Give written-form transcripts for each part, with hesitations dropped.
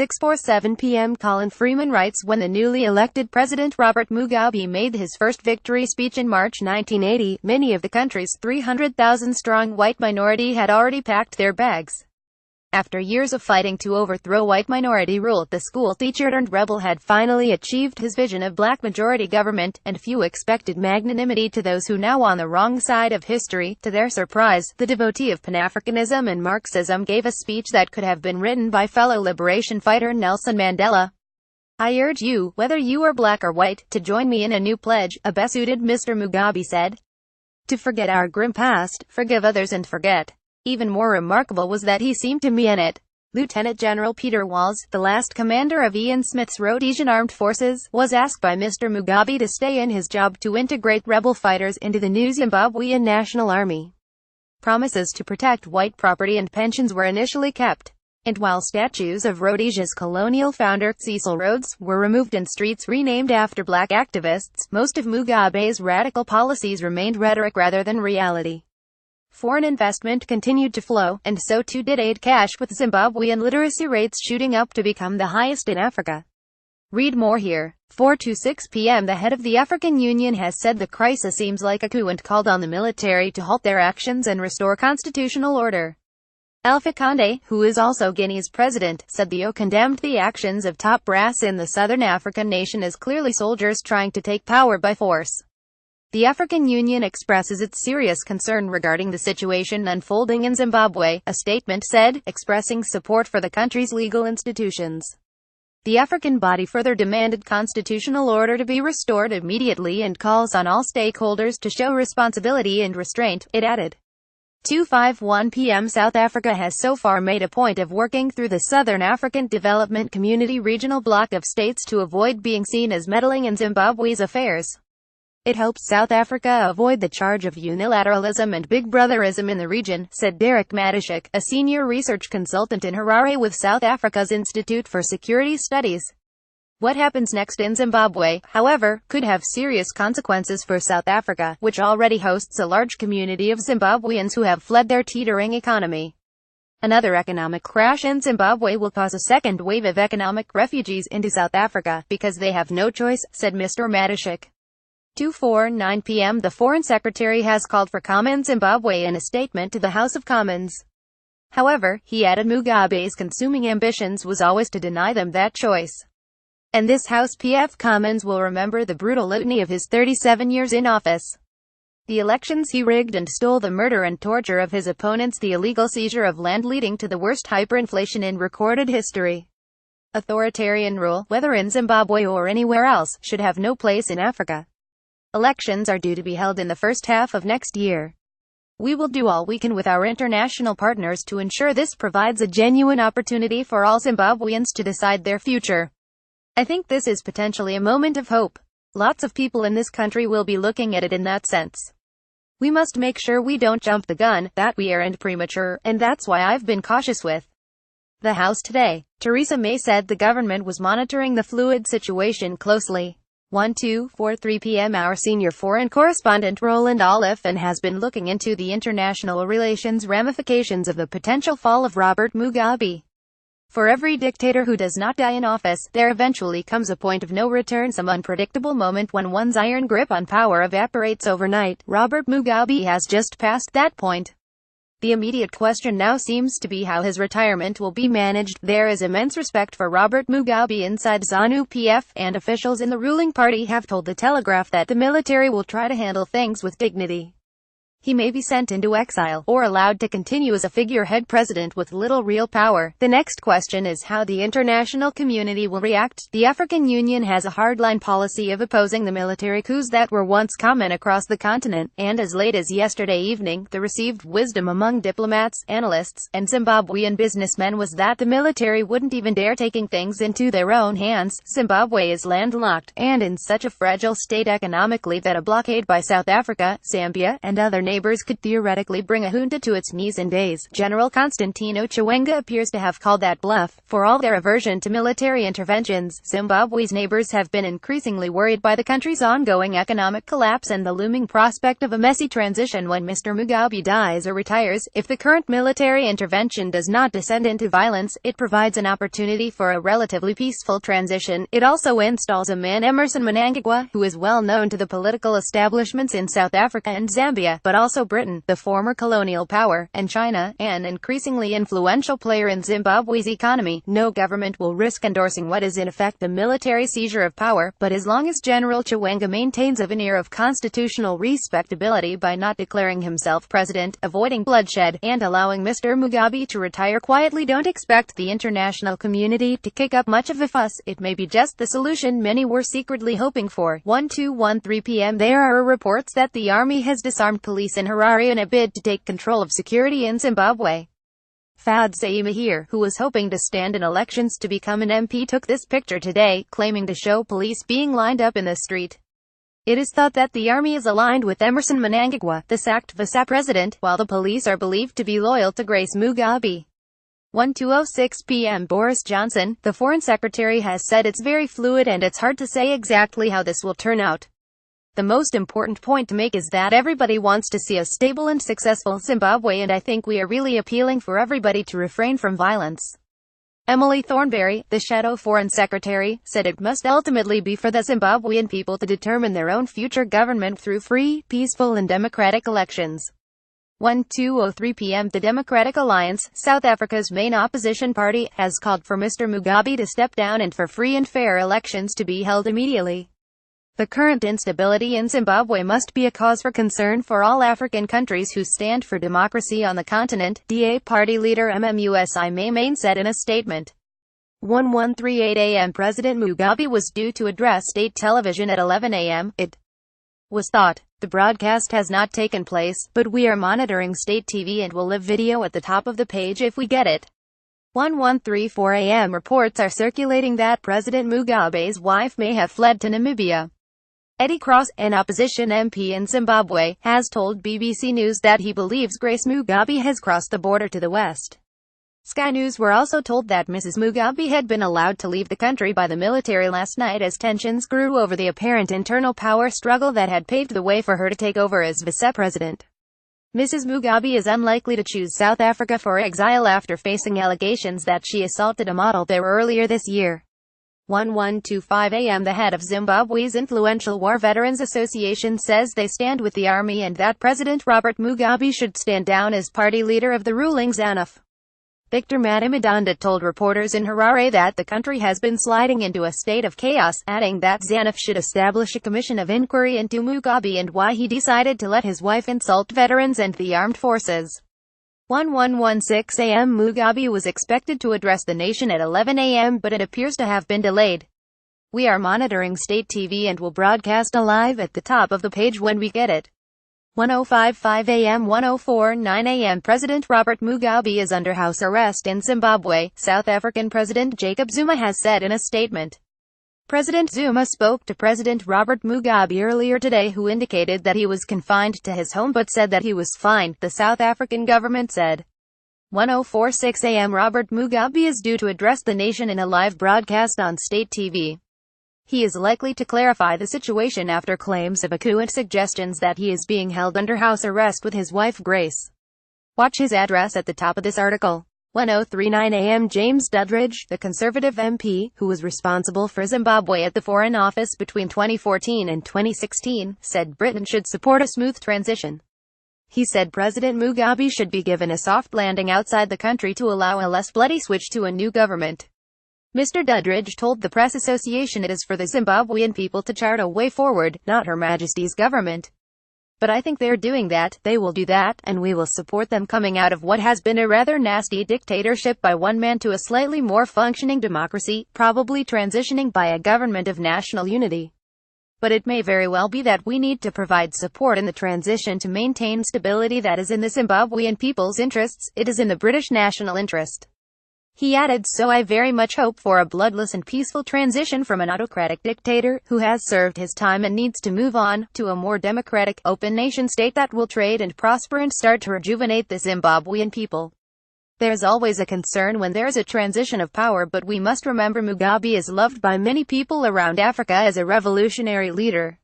6:47 p.m. Colin Freeman writes, when the newly elected President Robert Mugabe made his first victory speech in March 1980, many of the country's 300,000-strong white minority had already packed their bags. After years of fighting to overthrow white minority rule, the school-teacher-turned rebel had finally achieved his vision of black majority government, and few expected magnanimity to those who now on the wrong side of history. To their surprise, the devotee of panAfricanism and Marxism gave a speech that could have been written by fellow liberation fighter Nelson Mandela. I urge you, whether you are black or white, to join me in a new pledge, a best-suited Mr. Mugabe said. To forget our grim past, forgive others and forget. Even more remarkable was that he seemed to mean it. Lieutenant General Peter Walls, the last commander of Ian Smith's Rhodesian Armed Forces, was asked by Mr. Mugabe to stay in his job to integrate rebel fighters into the News-Zimbabwean National Army. Promises to protect white property and pensions were initially kept. And while statues of Rhodesia's colonial founder, Cecil Rhodes, were removed and streets renamed after black activists, most of Mugabe's radical policies remained rhetoric rather than reality. Foreign investment continued to flow, and so too did aid cash, with Zimbabwean literacy rates shooting up to become the highest in Africa. Read more here. 4:06 p.m. The head of the African Union has said the crisis seems like a coup and called on the military to halt their actions and restore constitutional order. Alpha Condé, who is also Guinea's president, said the OU condemned the actions of top brass in the southern African nation as clearly soldiers trying to take power by force. The African Union expresses its serious concern regarding the situation unfolding in Zimbabwe, a statement said, expressing support for the country's legal institutions. The African body further demanded constitutional order to be restored immediately and calls on all stakeholders to show responsibility and restraint, it added. 2:51 p.m. South Africa has so far made a point of working through the Southern African Development Community regional bloc of states to avoid being seen as meddling in Zimbabwe's affairs. It hopes South Africa avoid the charge of unilateralism and big brotherism in the region, said Derek Matishuk, a senior research consultant in Harare with South Africa's Institute for Security Studies. What happens next in Zimbabwe, however, could have serious consequences for South Africa, which already hosts a large community of Zimbabweans who have fled their teetering economy. Another economic crash in Zimbabwe will cause a second wave of economic refugees into South Africa, because they have no choice, said Mr. Matishuk. 2:49 p.m. The Foreign Secretary has called for calm in Zimbabwe in a statement to the House of Commons. However, he added Mugabe's consuming ambitions was always to deny them that choice. And this House PF Commons will remember the brutal litany of his 37 years in office. The elections he rigged and stole, the murder and torture of his opponents, the illegal seizure of land leading to the worst hyperinflation in recorded history. Authoritarian rule, whether in Zimbabwe or anywhere else, should have no place in Africa. Elections are due to be held in the first half of next year. We will do all we can with our international partners to ensure this provides a genuine opportunity for all Zimbabweans to decide their future. I think this is potentially a moment of hope. Lots of people in this country will be looking at it in that sense. We must make sure we don't jump the gun, that we aren't premature, and that's why I've been cautious with the House today. Theresa May said the government was monitoring the fluid situation closely. 1:43 p.m. Our senior foreign correspondent Roland Oliphant has been looking into the international relations ramifications of the potential fall of Robert Mugabe. For every dictator who does not die in office, there eventually comes a point of no return, some unpredictable moment when one's iron grip on power evaporates overnight. Robert Mugabe has just passed that point. The immediate question now seems to be how his retirement will be managed. There is immense respect for Robert Mugabe inside ZANU-PF, and officials in the ruling party have told The Telegraph that the military will try to handle things with dignity. He may be sent into exile, or allowed to continue as a figurehead president with little real power. The next question is how the international community will react. The African Union has a hardline policy of opposing the military coups that were once common across the continent, and as late as yesterday evening, the received wisdom among diplomats, analysts, and Zimbabwean businessmen was that the military wouldn't even dare taking things into their own hands. Zimbabwe is landlocked, and in such a fragile state economically that a blockade by South Africa, Zambia, and other neighbors could theoretically bring a junta to its knees in days. General Constantino Chiwenga appears to have called that bluff. For all their aversion to military interventions, Zimbabwe's neighbors have been increasingly worried by the country's ongoing economic collapse and the looming prospect of a messy transition when Mr. Mugabe dies or retires. If the current military intervention does not descend into violence, it provides an opportunity for a relatively peaceful transition. It also installs a man, Emmerson Mnangagwa, who is well known to the political establishments in South Africa and Zambia, but also Britain, the former colonial power, and China, an increasingly influential player in Zimbabwe's economy. No government will risk endorsing what is in effect a military seizure of power, but as long as General Chiwenga maintains a veneer of constitutional respectability by not declaring himself president, avoiding bloodshed, and allowing Mr. Mugabe to retire quietly, don't expect the international community to kick up much of a fuss. It may be just the solution many were secretly hoping for. 1213 p.m. There are reports that the army has disarmed police in Harare in a bid to take control of security in Zimbabwe. Fadzai Mahir, who was hoping to stand in elections to become an MP, took this picture today, claiming to show police being lined up in the street. It is thought that the army is aligned with Emmerson Mnangagwa, the sacked vice president, while the police are believed to be loyal to Grace Mugabe. 1206 p.m. Boris Johnson, the foreign secretary, has said it's very fluid and it's hard to say exactly how this will turn out. The most important point to make is that everybody wants to see a stable and successful Zimbabwe, and I think we are really appealing for everybody to refrain from violence. Emily Thornberry, the shadow foreign secretary, said it must ultimately be for the Zimbabwean people to determine their own future government through free, peaceful and democratic elections. 1203 p.m. The Democratic Alliance, South Africa's main opposition party, has called for Mr. Mugabe to step down and for free and fair elections to be held immediately. The current instability in Zimbabwe must be a cause for concern for all African countries who stand for democracy on the continent, DA party leader MMUSI Maimane said in a statement. 1138 a.m. President Mugabe was due to address state television at 11 a.m. It was thought. The broadcast has not taken place, but we are monitoring state TV and will live video at the top of the page if we get it. 1134 a.m. Reports are circulating that President Mugabe's wife may have fled to Namibia. Eddie Cross, an opposition MP in Zimbabwe, has told BBC News that he believes Grace Mugabe has crossed the border to the west. Sky News were also told that Mrs. Mugabe had been allowed to leave the country by the military last night as tensions grew over the apparent internal power struggle that had paved the way for her to take over as vice-president. Mrs. Mugabe is unlikely to choose South Africa for exile after facing allegations that she assaulted a model there earlier this year. 1125 a.m. The head of Zimbabwe's influential War Veterans Association says they stand with the army and that President Robert Mugabe should stand down as party leader of the ruling ZANU. Victor Madamadanda told reporters in Harare that the country has been sliding into a state of chaos, adding that ZANU should establish a commission of inquiry into Mugabe and why he decided to let his wife insult veterans and the armed forces. 1116 a.m. Mugabe was expected to address the nation at 11 a.m. but it appears to have been delayed. We are monitoring state TV and will broadcast live at the top of the page when we get it. 1055 a.m. 1049 a.m. President Robert Mugabe is under house arrest in Zimbabwe, South African President Jacob Zuma has said in a statement. President Zuma spoke to President Robert Mugabe earlier today, who indicated that he was confined to his home but said that he was fine, the South African government said. 1046 a.m. Robert Mugabe is due to address the nation in a live broadcast on state TV. He is likely to clarify the situation after claims of a coup and suggestions that he is being held under house arrest with his wife Grace. Watch his address at the top of this article. 1039 a.m. James Duddridge, the Conservative MP, who was responsible for Zimbabwe at the Foreign Office between 2014 and 2016, said Britain should support a smooth transition. He said President Mugabe should be given a soft landing outside the country to allow a less bloody switch to a new government. Mr. Duddridge told the Press Association it is for the Zimbabwean people to chart a way forward, not Her Majesty's government. But I think they're doing that, they will do that, and we will support them coming out of what has been a rather nasty dictatorship by one man to a slightly more functioning democracy, probably transitioning by a government of national unity. But it may very well be that we need to provide support in the transition to maintain stability that is in the Zimbabwean people's interests, it is in the British national interest. He added, "So I very much hope for a bloodless and peaceful transition from an autocratic dictator, who has served his time and needs to move on, to a more democratic, open nation-state that will trade and prosper and start to rejuvenate the Zimbabwean people." There's always a concern when there's a transition of power, but we must remember Mugabe is loved by many people around Africa as a revolutionary leader.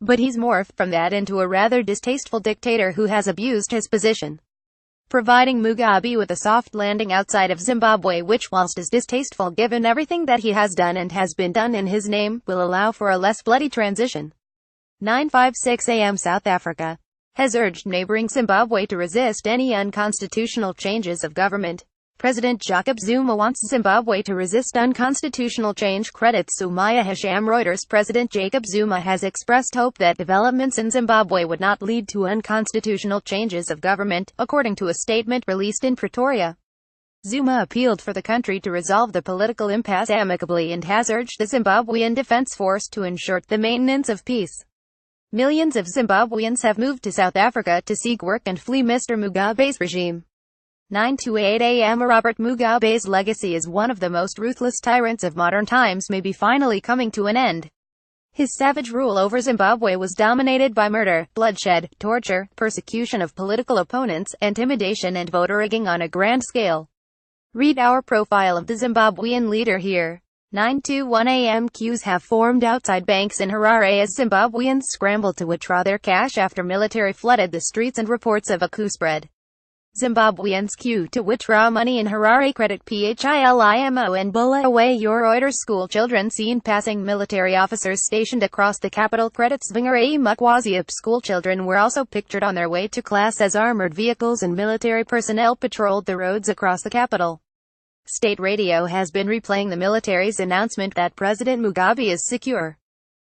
But he's morphed from that into a rather distasteful dictator who has abused his position. Providing Mugabe with a soft landing outside of Zimbabwe, which, whilst is distasteful given everything that he has done and has been done in his name, will allow for a less bloody transition. 9:56 a.m. South Africa has urged neighboring Zimbabwe to resist any unconstitutional changes of government. President Jacob Zuma wants Zimbabwe to resist unconstitutional change, credits Umaya Hasham. Reuters. President Jacob Zuma has expressed hope that developments in Zimbabwe would not lead to unconstitutional changes of government, according to a statement released in Pretoria. Zuma appealed for the country to resolve the political impasse amicably and has urged the Zimbabwean Defense Force to ensure the maintenance of peace. Millions of Zimbabweans have moved to South Africa to seek work and flee Mr. Mugabe's regime. 9:28 a.m. Robert Mugabe's legacy as one of the most ruthless tyrants of modern times may be finally coming to an end. His savage rule over Zimbabwe was dominated by murder, bloodshed, torture, persecution of political opponents, intimidation and voter rigging on a grand scale. Read our profile of the Zimbabwean leader here. 9:21 a.m. Queues have formed outside banks in Harare as Zimbabweans scramble to withdraw their cash after military flooded the streets and reports of a coup spread. Zimbabweans queue to withdraw money in Harare. Credit PHILIMO and Bola away your Reuters. School children seen passing military officers stationed across the capital. Credits Vingare Mukwazia. School children were also pictured on their way to class as armored vehicles and military personnel patrolled the roads across the capital. State radio has been replaying the military's announcement that President Mugabe is secure.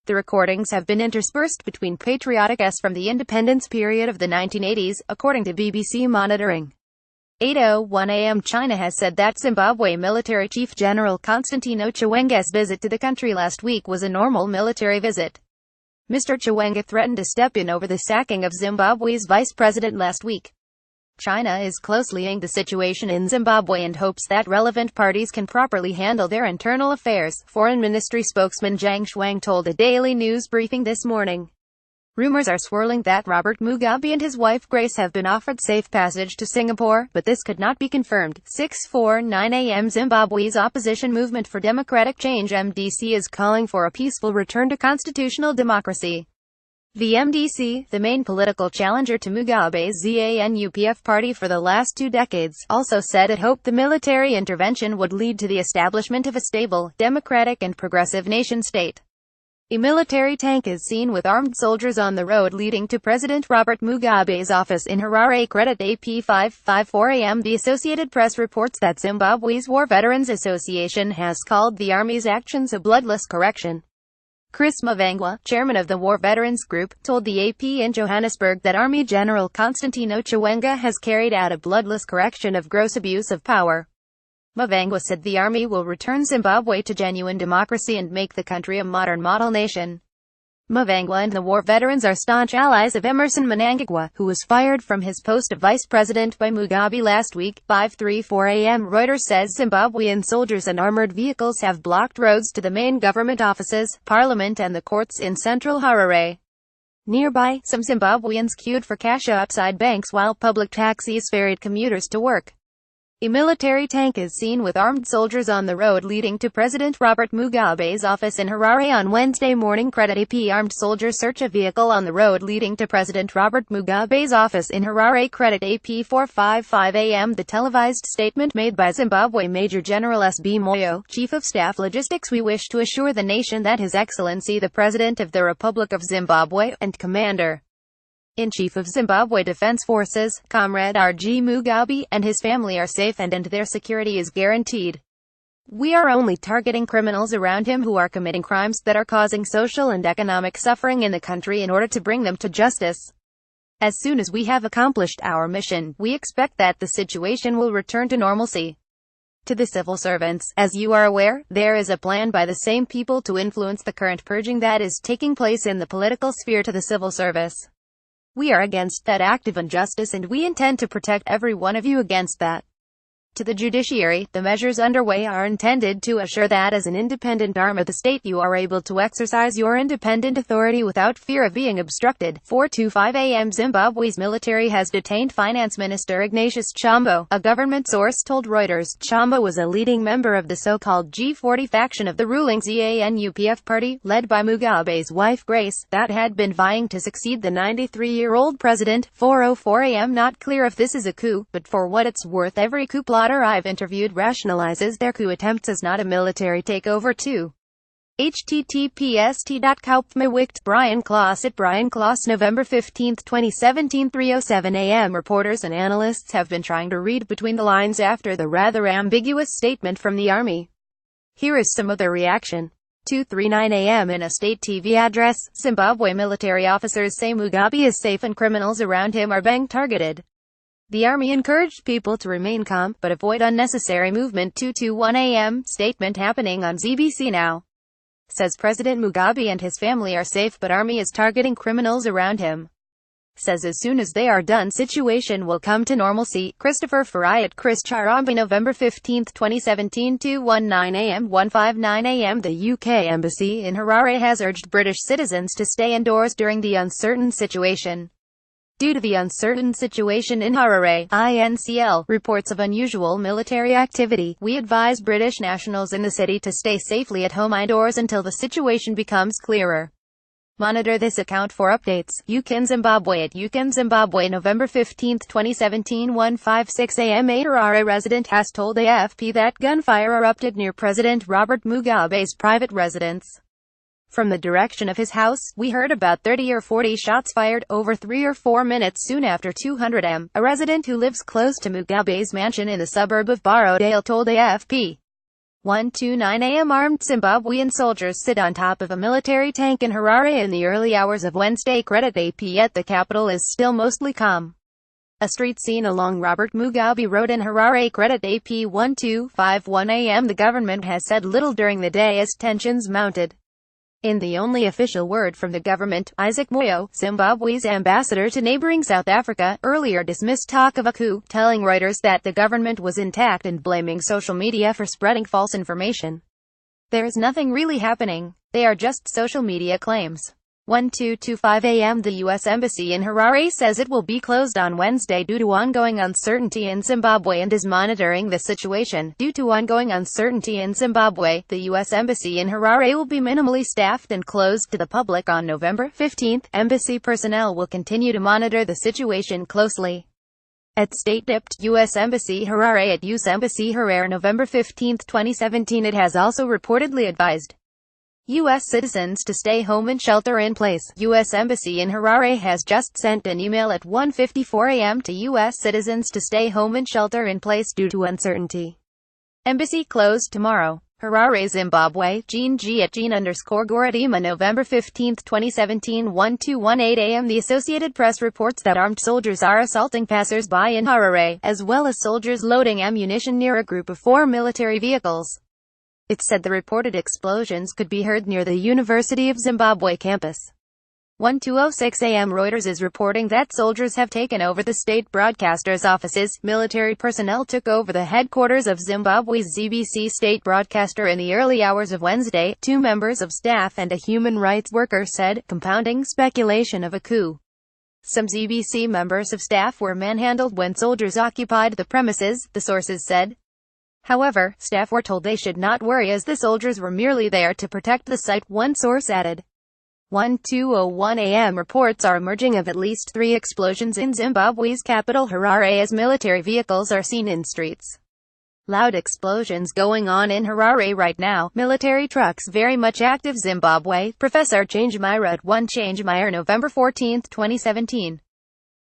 The recordings have been interspersed between patriotic s from the independence period of the 1980s, according to BBC monitoring. 8:01 a.m. China has said that Zimbabwe Military Chief General Constantino Chiwenga's visit to the country last week was a normal military visit. Mr. Chiwenga threatened to step in over the sacking of Zimbabwe's vice president last week. China is closely eyeing the situation in Zimbabwe and hopes that relevant parties can properly handle their internal affairs, Foreign Ministry spokesman Zhang Shuang told a daily news briefing this morning. Rumors are swirling that Robert Mugabe and his wife Grace have been offered safe passage to Singapore, but this could not be confirmed. 6:49 a.m. Zimbabwe's opposition movement for democratic change (MDC) is calling for a peaceful return to constitutional democracy. The MDC, the main political challenger to Mugabe's ZANU-PF party for the last 2 decades, also said it hoped the military intervention would lead to the establishment of a stable, democratic and progressive nation-state. A military tank is seen with armed soldiers on the road leading to President Robert Mugabe's office in Harare. Credit AP 5:54 a.m. The Associated Press reports that Zimbabwe's War Veterans Association has called the army's actions a bloodless correction. Chris Mavengwa, chairman of the War Veterans Group, told the AP in Johannesburg that Army General Constantino Chiwenga has carried out a bloodless correction of gross abuse of power. Mavengwa said the army will return Zimbabwe to genuine democracy and make the country a modern model nation. Mavengwa and the war veterans are staunch allies of Emmerson Mnangagwa, who was fired from his post of vice president by Mugabe last week. 5:34 a.m. Reuters says Zimbabwean soldiers and armored vehicles have blocked roads to the main government offices, parliament and the courts in central Harare. Nearby, some Zimbabweans queued for cash outside banks while public taxis ferried commuters to work. A military tank is seen with armed soldiers on the road leading to President Robert Mugabe's office in Harare on Wednesday morning. Credit AP armed soldiers search a vehicle on the road leading to President Robert Mugabe's office in Harare. Credit AP 4:55 a.m. The televised statement made by Zimbabwe Major General S.B. Moyo, Chief of Staff Logistics: "We wish to assure the nation that His Excellency the President of the Republic of Zimbabwe, and Commander-in-Chief of Zimbabwe Defense Forces, Comrade R.G. Mugabe, and his family are safe and their security is guaranteed. We are only targeting criminals around him who are committing crimes that are causing social and economic suffering in the country in order to bring them to justice. As soon as we have accomplished our mission, we expect that the situation will return to normalcy." To the civil servants, as you are aware, there is a plan by the same people to influence the current purging that is taking place in the political sphere to the civil service. We are against that act of injustice and we intend to protect every one of you against that. to the judiciary. The measures underway are intended to assure that as an independent arm of the state you are able to exercise your independent authority without fear of being obstructed. 4:25 a.m. Zimbabwe's military has detained Finance Minister Ignatius Chombo, a government source told Reuters. Chombo was a leading member of the so-called G40 faction of the ruling ZANU-PF party, led by Mugabe's wife Grace, that had been vying to succeed the 93-year-old president. 4:04 a.m. Not clear if this is a coup, but for what it's worth, every coup plotter I've interviewed rationalizes their coup attempts as not a military takeover too. https://t.kaupfmewicht Brian Klaus at Brian Klaus, November 15, 2017, 3:07 a.m. Reporters and analysts have been trying to read between the lines after the rather ambiguous statement from the army. Here is some of their reaction. 2:39 a.m. In a state TV address, Zimbabwe military officers say Mugabe is safe and criminals around him are being targeted. The army encouraged people to remain calm, but avoid unnecessary movement. 2:21 a.m. Statement happening on ZBC Now. Says President Mugabe and his family are safe but army is targeting criminals around him. Says as soon as they are done situation will come to normalcy. Christopher Farai at Chris Charambi, November 15, 2017, 2:19 a.m. 1:59 a.m. The UK Embassy in Harare has urged British citizens to stay indoors during the uncertain situation. Due to the uncertain situation in Harare, INCL reports of unusual military activity. We advise British nationals in the city to stay safely at home indoors until the situation becomes clearer. Monitor this account for updates. UKIN Zimbabwe at UKIN Zimbabwe, November 15, 2017, 1:56 a.m. A Harare resident has told AFP that gunfire erupted near President Robert Mugabe's private residence. From the direction of his house, we heard about 30 or 40 shots fired over 3 or 4 minutes soon after 200 am. A resident who lives close to Mugabe's mansion in the suburb of Borrowdale told AFP. 1:29 a.m. Armed Zimbabwean soldiers sit on top of a military tank in Harare in the early hours of Wednesday. Credit AP, yet the capital is still mostly calm. A street scene along Robert Mugabe Road in Harare. Credit AP. 1:51 a.m. The government has said little during the day as tensions mounted. In the only official word from the government, Isaac Moyo, Zimbabwe's ambassador to neighboring South Africa, earlier dismissed talk of a coup, telling Reuters that the government was intact and blaming social media for spreading false information. There is nothing really happening. They are just social media claims. 1:25 a.m. The U.S. Embassy in Harare says it will be closed on Wednesday due to ongoing uncertainty in Zimbabwe and is monitoring the situation. Due to ongoing uncertainty in Zimbabwe, the U.S. Embassy in Harare will be minimally staffed and closed to the public on November 15. Embassy personnel will continue to monitor the situation closely. At state-dipped U.S. Embassy Harare at U.S. Embassy Harare, November 15, 2017, it has also reportedly advised U.S. citizens to stay home and shelter in place. U.S. Embassy in Harare has just sent an email at 1:54 a.m. to U.S. citizens to stay home and shelter in place due to uncertainty. Embassy closed tomorrow. Harare, Zimbabwe. Jean G at Jean_Goradima, November 15, 2017, 1:18 a.m. The Associated Press reports that armed soldiers are assaulting passers-by in Harare, as well as soldiers loading ammunition near a group of 4 military vehicles. It said the reported explosions could be heard near the University of Zimbabwe campus. 1:06 a.m. Reuters is reporting that soldiers have taken over the state broadcaster's offices. Military personnel took over the headquarters of Zimbabwe's ZBC state broadcaster in the early hours of Wednesday, 2 members of staff and a human rights worker said, compounding speculation of a coup. Some ZBC members of staff were manhandled when soldiers occupied the premises, the sources said. However, staff were told they should not worry as the soldiers were merely there to protect the site, one source added. 1:01 a.m. Reports are emerging of at least 3 explosions in Zimbabwe's capital Harare as military vehicles are seen in streets. Loud explosions going on in Harare right now. Military trucks very much active. Zimbabwe. Professor Changemire at 1 Changemire, November 14, 2017.